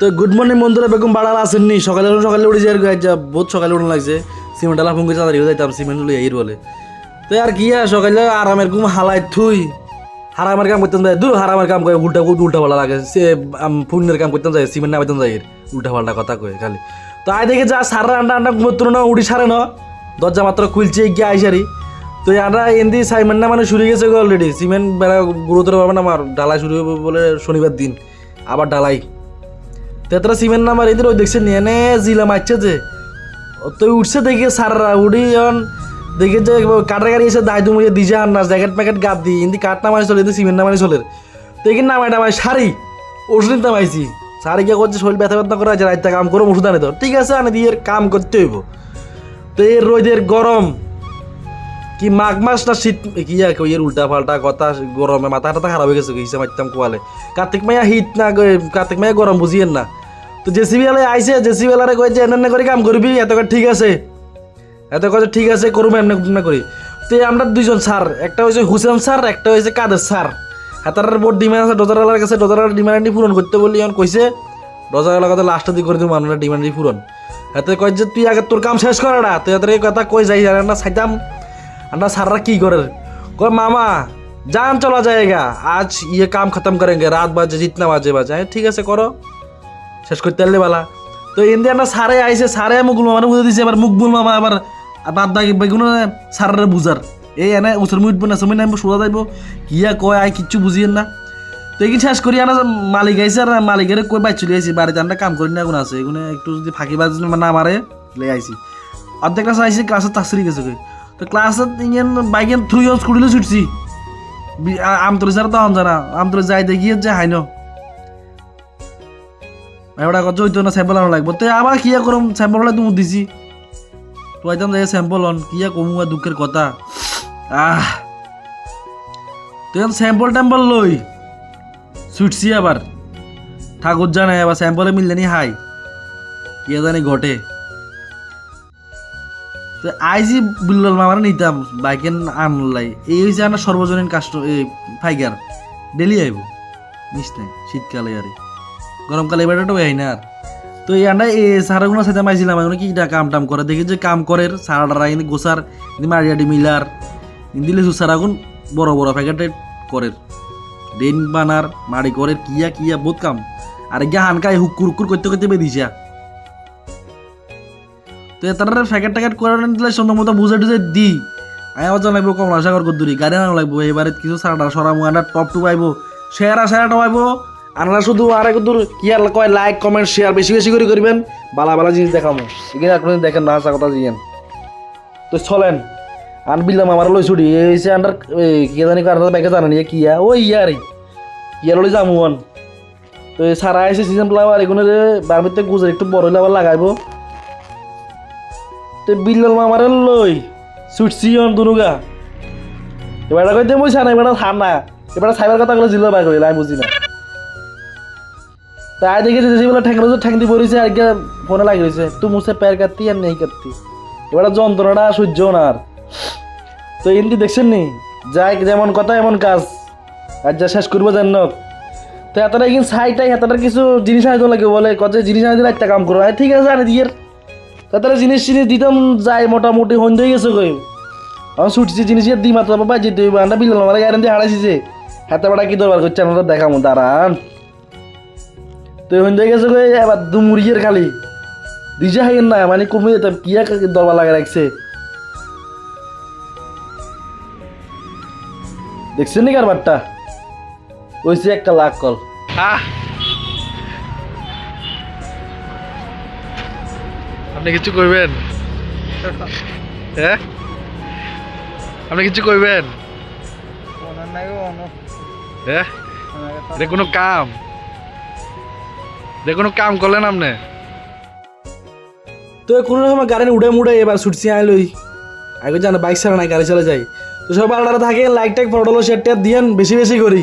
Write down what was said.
তো good morning বন্ধুরা, বেগম বাড়াল আসেননি? সকালে সকালে উঠে যাই, বহুত সকালে উঠে লাগছে। সিমেন্ট আলা ফোন করে তাড়াতাড়ি যাইতাম সিমেন্ট লই আইর বলে। তো আর কি আর সকালে আরামের ঘুম হালাই থুই হারামের কাম করতাম যাই, দূর হারামের কাম করে উল্টা পাল্টা লাগে। সে পুণ্যের কাম করতাম যাই, সিমেন্ট নামাইতাম যাই, উল্টা পাল্টা কথা কয়ে খালি। তো আয় দেখে যা সারা আন্ডা ঘুমোত্তর না উড়ি সারে না, দরজা মাত্র খুলছে গিয়ে আইসারি। তো আমরা এমনি সাইমেন্ট না মানে শুরু গেছে অলরেডি। সিমেন্ট বেড়া গুরুতর পাবে না, আমার ডালাই শুরু হবে বলে শনিবার দিন আবার ডালাই। তেতরা সিমেন্ট নাম্বার এদের ওই দেখছে নিয়ে নে জিলা মারছে যে তো উঠছে দেখে সাররা উড়ি এখন দেখে যে কাটার গাড়ি এসে দায় তুমি দিছে আর না জ্যাকেট প্যাকেট গাদ দিই ইন্দি কাঠ নামাই চলে এদের সিমেন্ট নামাই চলে। তো এখানে নামাই নামাই শাড়ি ওষুধ নামাইছি শাড়ি গিয়ে করছে শরীর ব্যথা ব্যথা করে আছে রাইতে কাম করে ওষুধ আনে তো ঠিক আছে আনে দিয়ে কাম করতে হইব। তো এর রোদের গরম কি মাঘ মাস না শীত কি এর উল্টা পাল্টা কথা, গরমে মাথা টাথা খারাপ হয়ে গেছে হিসাব মারতাম কোয়ালে। কার্তিক মাইয়া হিট না কার্তিক মাইয়া গরম বুঝিয়েন না। তো জেসিবি আলে আইসে জেসিবি আলারে কয়ে যে এনে করে কাম করবি এত ঠিক আছে, এত কথা ঠিক আছে করবো এমনি না করি। তো আমরা দুইজন স্যার, একটা হয়েছে হুসেন স্যার, একটা হয়েছে কাদের স্যার। হাতার বোর্ড ডিমান্ড আছে ডজারালার কাছে, ডজারালার ডিমান্ডটি পূরণ করতে বললি এখন কইছে ডজারালার কথা লাস্টের দিকে করে দিব মানুষের ডিমান্ডটি পূরণ। হাতে কয় যে তুই আগে তোর কাম শেষ করা না, তুই হাতের কথা কই যাই না চাইতাম। আমরা স্যাররা কি করে কয় মামা যান চলা जाएगा आज ये काम खत्म करेंगे रात बाजे जितना बाजे बाजे ঠিক আছে করো শেষ করতে পারলে বালা। তো ইন্ডিয়া না সারে আইসে সারে মুখ মামা বুঝে দিছে, এবার মুখ বুল মামা আবার বাদ দাগি বেগুন সারে বুঝার এই এনে উসর মুটবো না সময় নামবো সোজা যাইব কিয়া কয় আই কিচ্ছু বুঝিয়েন না। তো এগিন শেষ করি আনা মালিক আইসে আর মালিকের কই বাইর চলে আইসি বাড়িতে আমরা কাম করি না এখন আছে এগুলো একটু যদি ফাঁকি বাজ না মারে লে আইসি অর্ধেক ক্লাস আইসি ক্লাসে তাসরি গেছে। তো ক্লাসত ইঞ্জিন বাইকেন থ্রু ইয়ার্স কুড়িলে ছুটছি আমতরি স্যার তখন জানা আমতরি যাই দেখি যে হাইন এবার কত হইতো না স্যাম্পল আনা লাগবো। তো আবার কিয়া করম স্যাম্পল হলে তুমি দিছি তো আইতাম যাই স্যাম্পল হন কিয়া কমু দুঃখের কথা। তো এখন স্যাম্পল ট্যাম্পল লই ছুটছি আবার ঠাকুর জানাই আবার স্যাম্পলে মিললেনি হাই কিয়া জানি ঘটে। তো আইজি বুল্লাল মামার নিতাম বাইকের আনলাই এই হয়েছে আমার সর্বজনীন কাস্ট ফাইগার ডেলি আইব মিস নাই শীতকালে আরে গরমকালে এবার তো আই না আর। তো এই আন্ডা এই সারাগুলো সাথে মাইছিলাম এখন কি কাম টাম করে দেখি যে কাম করের সারাটা ইনি গোসার ইনি মারিয়াডি মিলার দিলে সারাগুন বড় বড় প্যাকেটে করের ডেন বানার মারি করের কিয়া কিয়া বহুত কাম আর গিয়া হানকায় হুকুর হুকুর করতে করতে বেরিয়েছে। তো তারা প্যাকেট ট্যাকেট করে দিলে সুন্দর মতো বুঝে টুঝে দিই আমি আবার লাগবো কমলা সাগর কদ্দুরি গাড়ি আনা লাগবো এবারে কিছু সারাটা সরামু আনার টপ টু পাইবো সেরা পাইবো আনারা শুধু আর এক দূর কি আর কয় লাইক কমেন্ট শেয়ার বেশি বেশি করে করবেন বালা বালা জিনিস দেখামো এখানে আপনাদের দেখেন না আসা কথা জিয়েন। তো চলেন আনবিল্লাম আমার লই ছুটি এসে আন্ডার কি জানি কার ব্যাগে জানেন কিয়া ওই ইয়ারে কিয়ার লই যামু অন। তো সারা এসে সিজন ফ্লাওয়ার এগুলো বারবিতে গুজে একটু বড় হইলে আবার লাগাইবো। তো বিল্লাল মামারে লই ছুটছি অন দুনুগা এবার কইতে মই সানা এবার থাম না এবার সাইবার কথা গুলো জিল্লা বাই করিল আমি বুঝি না। তাই দেখেছি যে বলে ঠ্যাং দিয়ে পড়েছে আর ফোনে লাগি রয়েছে তু মুছে প্যার কাটতি আর নেই কাটতি এবার যন্ত্রণাটা সহ্য না আর। তো এমনি দেখছেন নি যাই যেমন কথা এমন কাজ আর যা শেষ করবো জান। তো এতটা কিন্তু সাইটাই এতটার কিছু জিনিস আনতে লাগে বলে কত জিনিস আনতে একটা কাম করো ঠিক আছে আনে দিয়ে তাদের জিনিস দিতাম যাই মোটামুটি হইন হয়ে গেছে কই আমার ছুটছি জিনিস দিই মাত্র বাবা যেতে হইব আন্ডা বিল আমার গ্যারেন্টি হারাইছি যে হাতে বাড়া কি দরবার করছে আমরা দেখামো দাঁড়ান। তো হইন হয়ে গেছে কই এবার দুমুরিয়ের খালি দিজে হাইন না মানে কমে যেতাম কি দরবার লাগা রাখছে দেখছেন নি কারবারটা ওইছে একটা লাখ কল। আপনি কিছু কইবেন? হ্যাঁ আপনি কিছু কইবেন? হ্যাঁ রে কোনো কাম করলেন আপনি? তো কোনো রকম গাড়ি উড়ে মুড়ে এবার ছুটছি আই লই আগে জানো বাইক ছাড়া নাই গাড়ি চলে যাই। তো সব আলাদা থাকে লাইক টাইক ফটো শেয়ার টেয়ার দিয়েন বেশি বেশি করি।